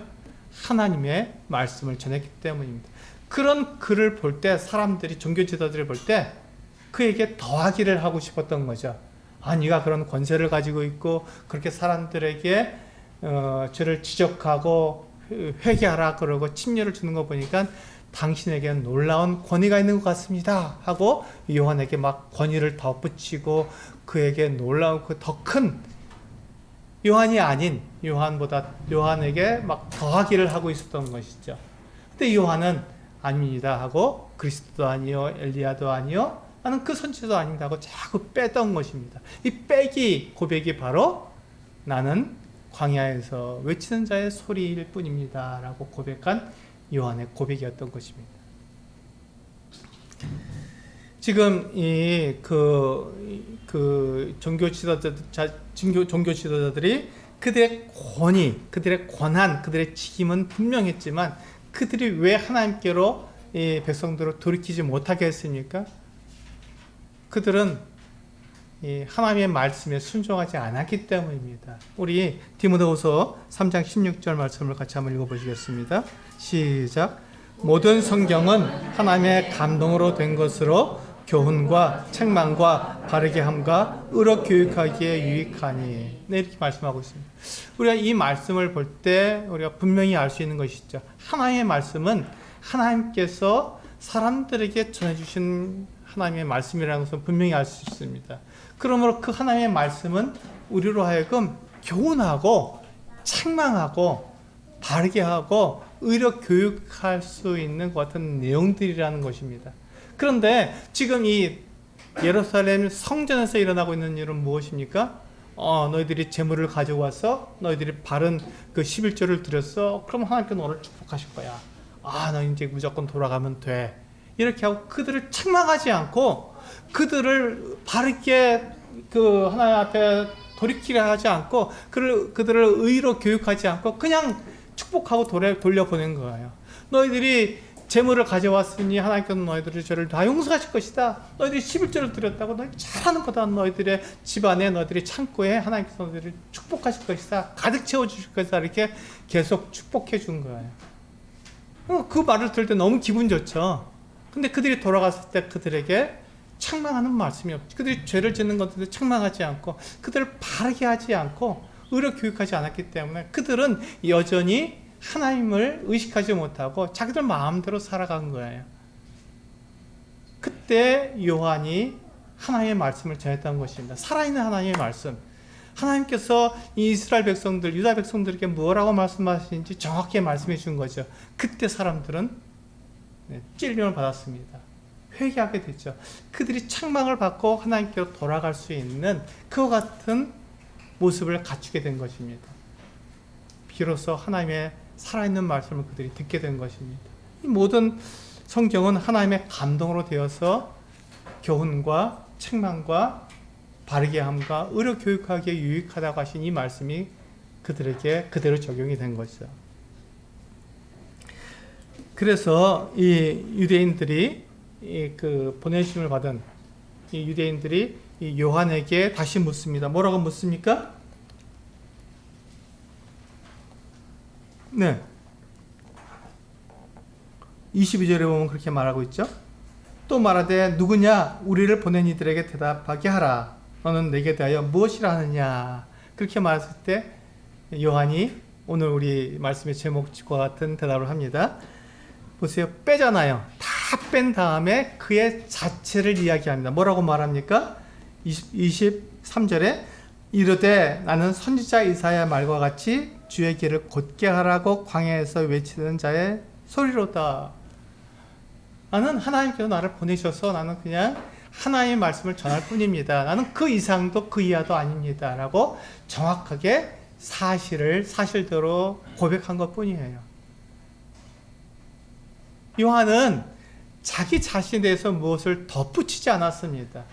Speaker 1: 하나님의 말씀을 전했기 때문입니다. 그런 글을 볼 때 사람들이, 종교 지도자들이 볼 때 그에게 더하기를 하고 싶었던 거죠. 네가 그런 권세를 가지고 있고 그렇게 사람들에게 죄를 지적하고 회개하라 그러고 침례를 주는 거 보니까 당신에게는 놀라운 권위가 있는 것 같습니다 하고 요한에게 막 권위를 덧붙이고 그에게 놀라운 그 더 큰 요한이 아닌 요한에게 막 더하기를 하고 있었던 것이죠. 근데 요한은 아닙니다 하고 그리스도도 아니요 엘리야도 아니요 나는 그 선지자도 아닙니다 하고 자꾸 빼던 것입니다. 이 고백이 바로 나는 광야에서 외치는 자의 소리일 뿐입니다 라고 고백한 요한의 고백이었던 것입니다. 지금 종교 지도자들이 그들의 권위, 그들의 권한, 그들의 직임은 분명했지만 그들이 왜 하나님께로 이 백성들을 돌이키지 못하게 했습니까? 그들은 이 하나님의 말씀에 순종하지 않았기 때문입니다. 우리 디모데후서 3장 16절 말씀을 같이 한번 읽어보시겠습니다. 시작. 모든 성경은 하나님의 감동으로 된 것으로 교훈과 책망과 바르게 함과 의로 교육하기에 유익하니. 네, 이렇게 말씀하고 있습니다. 우리가 이 말씀을 볼 때 우리가 분명히 알 수 있는 것이죠. 하나님의 말씀은 하나님께서 사람들에게 전해주신 하나님의 말씀이라는 것은 분명히 알 수 있습니다. 그러므로 그 하나님의 말씀은 우리로 하여금 교훈하고 책망하고 바르게 하고 의로 교육할 수 있는 것 같은 내용들이라는 것입니다. 그런데 지금 이 예루살렘 성전에서 일어나고 있는 일은 무엇입니까? 너희들이 제물을 가지고 와서 너희들이 바른 그 11조를 드렸어. 그럼 하나님께 너를 축복하실 거야. 너 이제 무조건 돌아가면 돼. 이렇게 하고 그들을 책망하지 않고 그들을 바르게 그 하나님 앞에 돌이키게 하지 않고 그들을 의로 교육하지 않고 그냥 축복하고 돌려보낸 거예요. 너희들이 재물을 가져왔으니 하나님께서 너희들의 죄를 다 용서하실 것이다. 너희들이 11조를 드렸다고 너희 잘하는 거다. 너희들의 집안에 너희들의 창고에 하나님께서 너희들을 축복하실 것이다. 가득 채워주실 것이다. 이렇게 계속 축복해 준 거예요. 그 말을 들을 때 너무 기분 좋죠. 근데 그들이 돌아갔을 때 그들에게 책망하는 말씀이 없죠. 그들이 죄를 짓는 것들을 책망하지 않고 그들을 바르게 하지 않고 의로 교육하지 않았기 때문에 그들은 여전히 하나님을 의식하지 못하고 자기들 마음대로 살아간 거예요. 그때 요한이 하나님의 말씀을 전했던 것입니다. 살아있는 하나님의 말씀. 하나님께서 이 이스라엘 백성들, 유다 백성들에게 뭐라고 말씀하시는지 정확히 말씀해 준 거죠. 그때 사람들은 찔림을 받았습니다. 회개하게 됐죠. 그들이 책망을 받고 하나님께로 돌아갈 수 있는 그와 같은 모습을 갖추게 된 것입니다. 비로소 하나님의 살아있는 말씀을 그들이 듣게 된 것입니다. 이 모든 성경은 하나님의 감동으로 되어서 교훈과 책망과 바르게 함과 의로 교육하기에 유익하다고 하신 이 말씀이 그들에게 그대로 적용이 된 것이죠. 그래서 이 유대인들이 그 보내심을 받은 이 유대인들이 이 요한에게 다시 묻습니다. 뭐라고 묻습니까? 네. 22절에 보면 그렇게 말하고 있죠. 또 말하되 누구냐 우리를 보낸 이들에게 대답하게 하라. 너는 내게 대하여 무엇이라 하느냐. 그렇게 말했을 때 요한이 오늘 우리 말씀의 제목과 같은 대답을 합니다. 보세요. 빼잖아요. 다 뺀 다음에 그의 자체를 이야기합니다. 뭐라고 말합니까? 23절에 이르되 나는 선지자 이사야 말과 같이 주의 길을 곧게 하라고 광야에서 외치는 자의 소리로다. 나는 하나님께서 나를 보내셔서 나는 그냥 하나님의 말씀을 전할 뿐입니다. 나는 그 이상도 그 이하도 아닙니다. 라고 정확하게 사실대로 고백한 것 뿐이에요. 요한은 자기 자신에 대해서 무엇을 덧붙이지 않았습니다.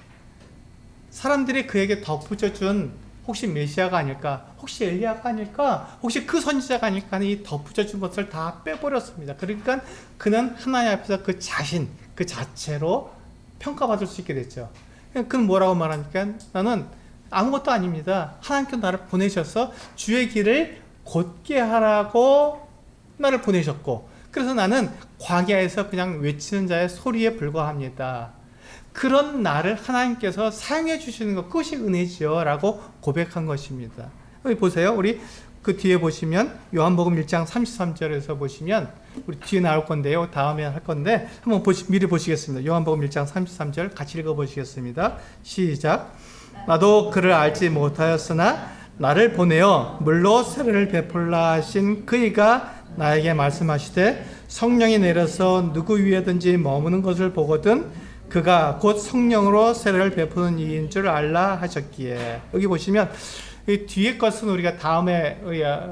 Speaker 1: 사람들이 그에게 덧붙여준 혹시 메시아가 아닐까? 혹시 엘리야가 아닐까? 혹시 그 선지자가 아닐까? 하는 이 덧붙여준 것을 다 빼버렸습니다. 그러니까 그는 하나님 앞에서 그 자신, 그 자체로 평가받을 수 있게 됐죠. 그는 뭐라고 말하니까 나는 아무것도 아닙니다. 하나님께서 나를 보내셔서 주의 길을 곧게 하라고 나를 보내셨고 그래서 나는 광야에서 그냥 외치는 자의 소리에 불과합니다. 그런 나를 하나님께서 사용해 주시는 것 그것이 은혜지요 라고 고백한 것입니다. 여기 보세요. 우리 그 뒤에 보시면 요한복음 1장 33절에서 보시면 우리 뒤에 나올 건데요. 다음에 할 건데 한번 미리 보시겠습니다. 요한복음 1장 33절 같이 읽어보시겠습니다. 시작. 나도 그를 알지 못하였으나 나를 보내어 물로 세례를 베풀라 하신 그이가 나에게 말씀하시되 성령이 내려서 누구 위에든지 머무는 것을 보거든 그가 곧 성령으로 세례를 베푸는 이인 줄 알라 하셨기에. 여기 보시면 이 뒤에 것은 우리가 다음에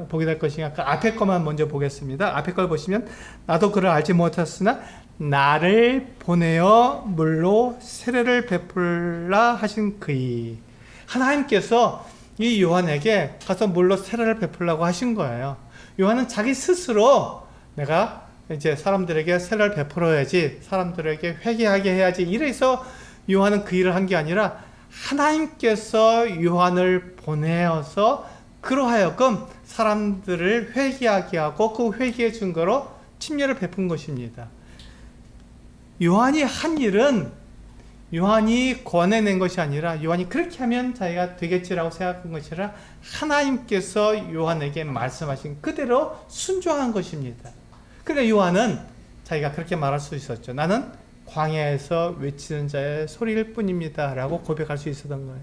Speaker 1: 보게 될 것이니까 그 앞에 것만 먼저 보겠습니다. 앞에 걸 보시면 나도 그를 알지 못했으나 나를 보내어 물로 세례를 베풀라 하신 그이. 하나님께서 이 요한에게 가서 물로 세례를 베풀라고 하신 거예요. 요한은 자기 스스로 내가 이제 사람들에게 세례를 베풀어야지, 사람들에게 회개하게 해야지 이래서 요한은 그 일을 한 게 아니라 하나님께서 요한을 보내어서 그러하여금 사람들을 회개하게 하고 그 회개의 증거로 침례를 베푼 것입니다. 요한이 한 일은 요한이 권해낸 것이 아니라 요한이 그렇게 하면 자기가 되겠지라고 생각한 것이 아니라 하나님께서 요한에게 말씀하신 그대로 순종한 것입니다. 그러니까 요한은 자기가 그렇게 말할 수 있었죠. 나는 광야에서 외치는 자의 소리일 뿐입니다 라고 고백할 수 있었던 거예요.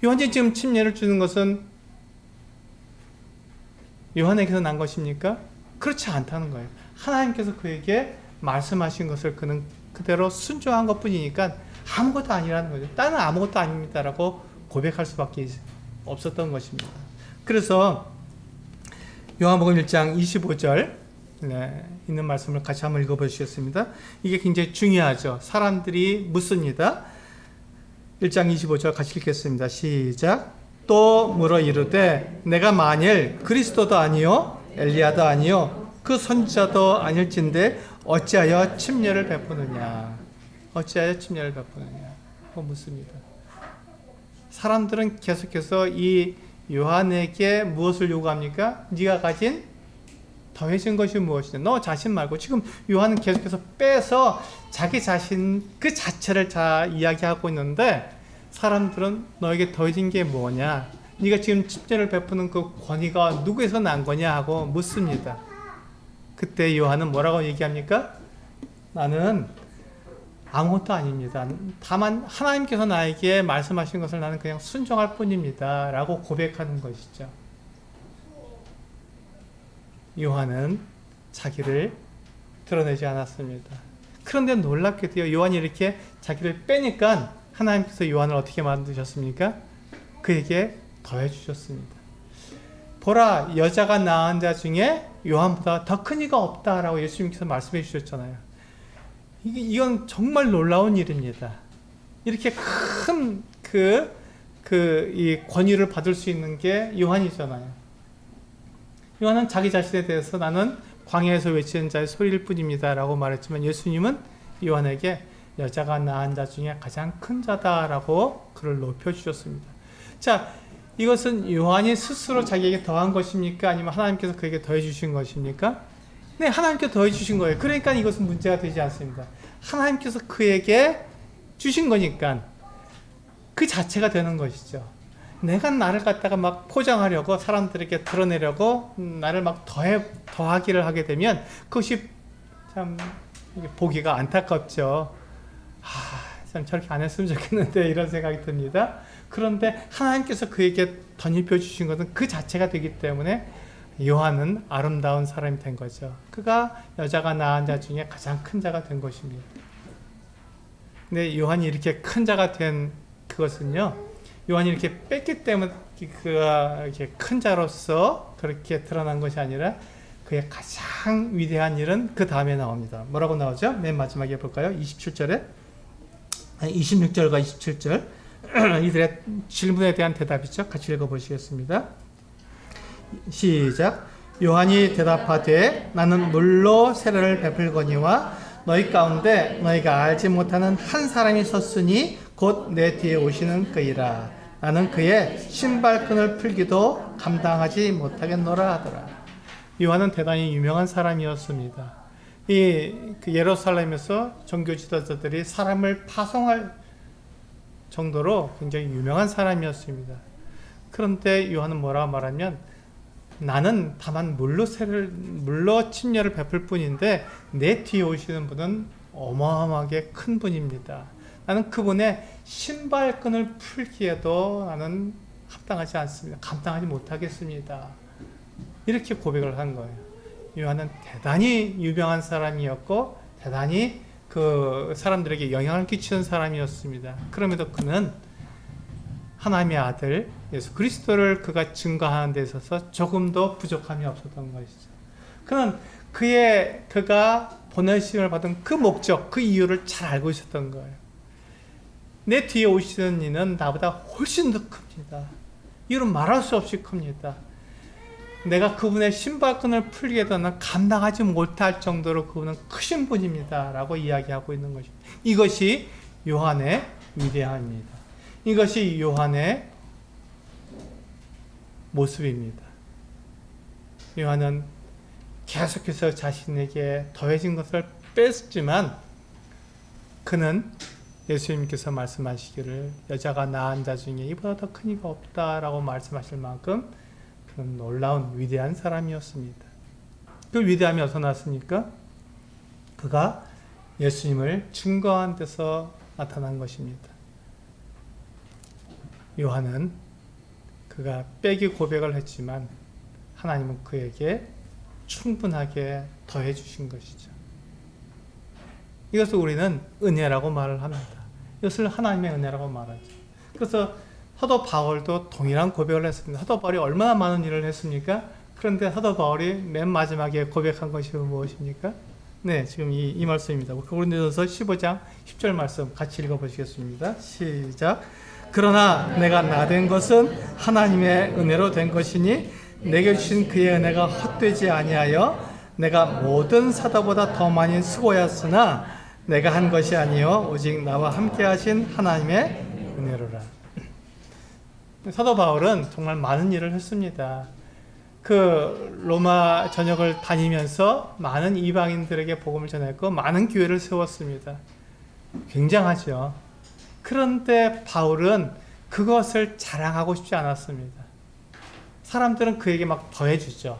Speaker 1: 요한이 지금 침례를 주는 것은 요한에게서 난 것입니까? 그렇지 않다는 거예요. 하나님께서 그에게 말씀하신 것을 그는 그대로 순종한 것 뿐이니까 아무것도 아니라는 거죠. 나는 아무것도 아닙니다 라고 고백할 수밖에 없었던 것입니다. 그래서 요한복음 1장 25절 있는 말씀을 같이 한번 읽어보시겠습니다. 이게 굉장히 중요하죠. 사람들이 묻습니다. 1장 25절 같이 읽겠습니다. 시작. 또 물어 이르되 내가 만일 그리스도도 아니요 엘리야도 아니요 그 선지자도 아닐진데 어찌하여 침례를 베푸느냐? 어찌하여 침례를 베푸느냐? 묻습니다. 사람들은 계속해서 이 요한에게 무엇을 요구합니까? 네가 가진 더해진 것이 무엇이냐? 너 자신 말고. 지금 요한은 계속해서 빼서 자기 자신 그 자체를 이야기하고 있는데, 사람들은 너에게 더해진 게 뭐냐? 네가 지금 침례를 베푸는 그 권위가 누구에서 난 거냐 하고 묻습니다. 그때 요한은 뭐라고 얘기합니까? 나는 아무것도 아닙니다. 다만 하나님께서 나에게 말씀하신 것을 나는 그냥 순종할 뿐입니다. 라고 고백하는 것이죠. 요한은 자기를 드러내지 않았습니다. 그런데 놀랍게도요, 요한이 이렇게 자기를 빼니까 하나님께서 요한을 어떻게 만드셨습니까? 그에게 더해 주셨습니다. 보라, 여자가 낳은 자 중에 요한보다 더 큰 이가 없다라고 예수님께서 말씀해 주셨잖아요. 이건 정말 놀라운 일입니다. 이렇게 큰 이 권위를 받을 수 있는 게 요한이잖아요. 요한은 자기 자신에 대해서 나는 광야에서 외치는 자의 소리일 뿐입니다 라고 말했지만, 예수님은 요한에게 여자가 낳은 자 중에 가장 큰 자다라고 그를 높여주셨습니다. 자, 이것은 요한이 스스로 자기에게 더한 것입니까? 아니면 하나님께서 그에게 더해 주신 것입니까? 네, 하나님께서 더해 주신 거예요. 그러니까 이것은 문제가 되지 않습니다. 하나님께서 그에게 주신 거니까 그 자체가 되는 것이죠. 내가 나를 갖다가 막 포장하려고, 사람들에게 드러내려고 나를 막 더하기를 하게 되면 그것이 참 보기가 안타깝죠. 참 저렇게 안 했으면 좋겠는데 이런 생각이 듭니다. 그런데 하나님께서 그에게 덧입혀 주신 것은 그 자체가 되기 때문에 요한은 아름다운 사람이 된 거죠. 그가 여자가 낳은 자 중에 가장 큰 자가 된 것입니다. 근데 요한이 이렇게 큰 자가 된 그것은요, 요한이 이렇게 뺐기 때문에 그가 이렇게 큰 자로서 그렇게 드러난 것이 아니라 그의 가장 위대한 일은 그 다음에 나옵니다. 뭐라고 나오죠? 맨 마지막에 볼까요? 27절에 26절과 27절 이들의 질문에 대한 대답이죠. 같이 읽어보시겠습니다. 시작. 요한이 대답하되 나는 물로 세례를 베풀거니와 너희 가운데 너희가 알지 못하는 한 사람이 섰으니 곧 내 뒤에 오시는 그이라. 나는 그의 신발끈을 풀기도 감당하지 못하겠노라 하더라. 요한은 대단히 유명한 사람이었습니다. 그 예루살렘에서 종교 지도자들이 사람을 파송할 정도로 굉장히 유명한 사람이었습니다. 그런데 요한은 뭐라고 말하면, 나는 다만 물로 침례를 베풀 뿐인데 내 뒤에 오시는 분은 어마어마하게 큰 분입니다. 나는 그분의 신발끈을 풀기에도 나는 합당하지 않습니다. 감당하지 못하겠습니다. 이렇게 고백을 한 거예요. 요한은 대단히 유명한 사람이었고 대단히 그 사람들에게 영향을 끼치는 사람이었습니다. 그럼에도 그는 하나님의 아들 예수 그리스도를 그가 증거하는 데 있어서 조금도 부족함이 없었던 것이죠. 그는 그가 보내심을 받은 그 목적, 그 이유를 잘 알고 있었던 거예요. 내 뒤에 오시는 이는 나보다 훨씬 더 큽니다. 이유는 말할 수 없이 큽니다. 내가 그분의 신발끈을 풀기에도 난 감당하지 못할 정도로 그분은 크신 분입니다. 라고 이야기하고 있는 것입니다. 이것이 요한의 위대함입니다. 이것이 요한의 모습입니다. 요한은 계속해서 자신에게 더해진 것을 뺐지만 그는 예수님께서 말씀하시기를 여자가 낳은 자 중에 이보다 더 큰 이가 없다라고 말씀하실 만큼 그는 놀라운 위대한 사람이었습니다. 그 위대함이 어디서 났습니까? 그가 예수님을 증거한 데서 나타난 것입니다. 요한은 그가 빼기 고백을 했지만 하나님은 그에게 충분하게 더해 주신 것이죠. 이것을 우리는 은혜라고 말을 합니다. 이것을 하나님의 은혜라고 말하죠. 그래서 사도 바울도 동일한 고백을 했습니다. 사도 바울이 얼마나 많은 일을 했습니까? 그런데 사도 바울이 맨 마지막에 고백한 것이 무엇입니까? 네, 지금 이 말씀입니다. 고린도전서 15장 10절 말씀 같이 읽어보시겠습니다. 시작. 그러나 내가 나된 것은 하나님의 은혜로 된 것이니 내게 주신 그의 은혜가 헛되지 아니하여 내가 모든 사도보다 더 많이 수고하였으나 내가 한 것이 아니요 오직 나와 함께 하신 하나님의 은혜로라. 사도 바울은 정말 많은 일을 했습니다. 그 로마 전역을 다니면서 많은 이방인들에게 복음을 전했고 많은 교회를 세웠습니다. 굉장하죠. 그런데 바울은 그것을 자랑하고 싶지 않았습니다. 사람들은 그에게 막 더해주죠.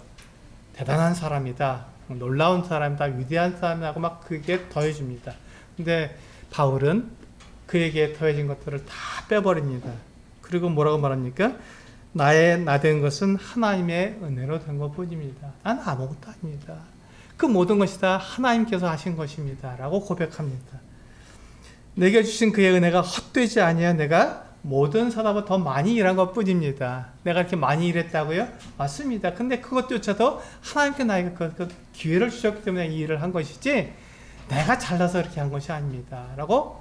Speaker 1: 대단한 사람이다, 놀라운 사람이다, 위대한 사람이라고 막 그게 더해줍니다. 근데 바울은 그에게 더해진 것들을 다 빼버립니다. 그리고 뭐라고 말합니까? 나 된 것은 하나님의 은혜로 된 것뿐입니다. 난 아무것도 아닙니다. 그 모든 것이 다 하나님께서 하신 것입니다. 라고 고백합니다. 내게 주신 그의 은혜가 헛되지 아니하 내가 모든 사람보다 더 많이 일한 것뿐입니다. 내가 이렇게 많이 일했다고요? 맞습니다. 근데 그것조차도 하나님께 나에게 그 기회를 주셨기 때문에 이 일을 한 것이지 내가 잘나서 이렇게 한 것이 아닙니다. 라고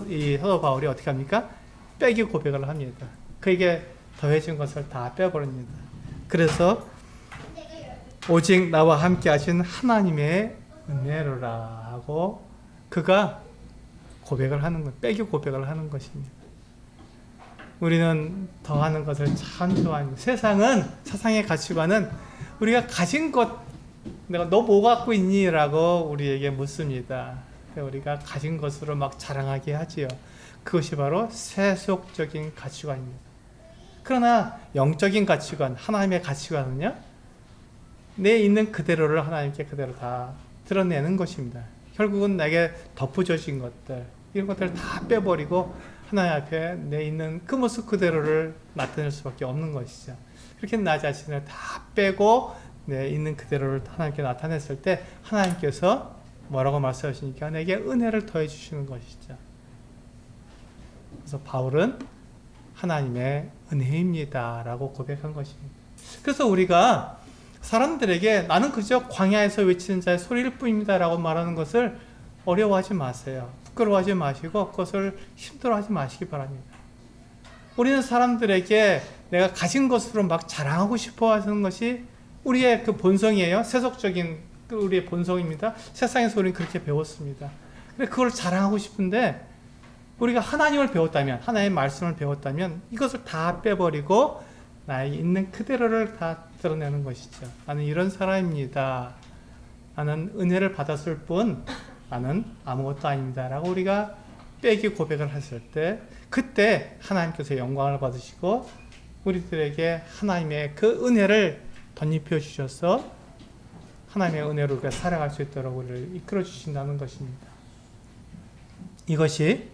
Speaker 1: 이 사도 바울이 어떻게 합니까? 빼기 고백을 합니다. 그에게 더해진 것을 다 빼버립니다. 그래서 오직 나와 함께 하신 하나님의 은혜로라 하고 그가 고백을 하는 것, 빼기 고백을 하는 것입니다. 우리는 더하는 것을 참 좋아합니다. 세상의 가치관은 우리가 가진 것, 내가 너 뭐 갖고 있니? 라고 우리에게 묻습니다. 우리가 가진 것으로 막 자랑하게 하지요. 그것이 바로 세속적인 가치관입니다. 그러나 영적인 가치관, 하나님의 가치관은요, 내 있는 그대로를 하나님께 그대로 다 드러내는 것입니다. 결국은 내게 덮어져진 것들, 이런 것들을 다 빼버리고 하나님 앞에 내 있는 그 모습 그대로를 나타낼 수밖에 없는 것이죠. 그렇게 나 자신을 다 빼고 내 있는 그대로를 하나님께 나타냈을 때 하나님께서 뭐라고 말씀하시니까 내게 은혜를 더해 주시는 것이죠. 그래서 바울은 하나님의 은혜입니다 라고 고백한 것입니다. 그래서 우리가 사람들에게 나는 그저 광야에서 외치는 자의 소리일 뿐입니다 라고 말하는 것을 어려워하지 마세요. 부끄러워하지 마시고 그것을 힘들어하지 마시기 바랍니다. 우리는 사람들에게 내가 가진 것으로 막 자랑하고 싶어 하는 것이 우리의 그 본성이에요. 세속적인 우리의 본성입니다. 세상에서 우리는 그렇게 배웠습니다. 근데 그걸 자랑하고 싶은데 우리가 하나님을 배웠다면, 하나님의 말씀을 배웠다면 이것을 다 빼버리고 나의 있는 그대로를 다 드러내는 것이죠. 나는 이런 사람입니다. 나는 은혜를 받았을 뿐 나는 아무것도 아닙니다 라고 우리가 빼기 고백을 했을 때 그때 하나님께서 영광을 받으시고 우리들에게 하나님의 그 은혜를 덧입혀 주셔서 하나님의 은혜로 우리가 살아갈 수 있도록 우리를 이끌어 주신다는 것입니다. 이것이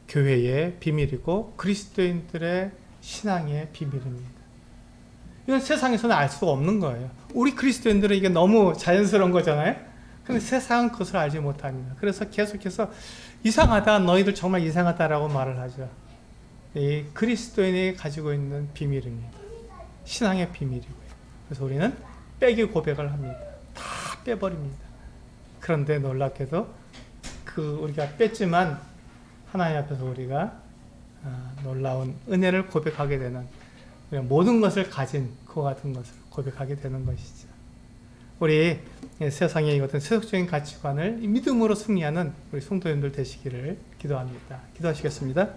Speaker 1: 교회의 비밀이고 그리스도인들의 신앙의 비밀입니다. 이건 세상에서는 알 수가 없는 거예요. 우리 그리스도인들은 이게 너무 자연스러운 거잖아요. 근데 세상은 그것을 알지 못합니다. 그래서 계속해서 이상하다, 너희들 정말 이상하다라고 말을 하죠. 이 그리스도인이 가지고 있는 비밀입니다. 신앙의 비밀이고요. 그래서 우리는 빼기 고백을 합니다. 다 빼버립니다. 그런데 놀랍게도 우리가 뺐지만 하나님 앞에서 우리가 놀라운 은혜를 고백하게 되는 모든 것을 가진 그와 같은 것을 고백하게 되는 것이죠. 우리 세상의 어떤 세속적인 가치관을 믿음으로 승리하는 우리 성도님들 되시기를 기도합니다. 기도하시겠습니다.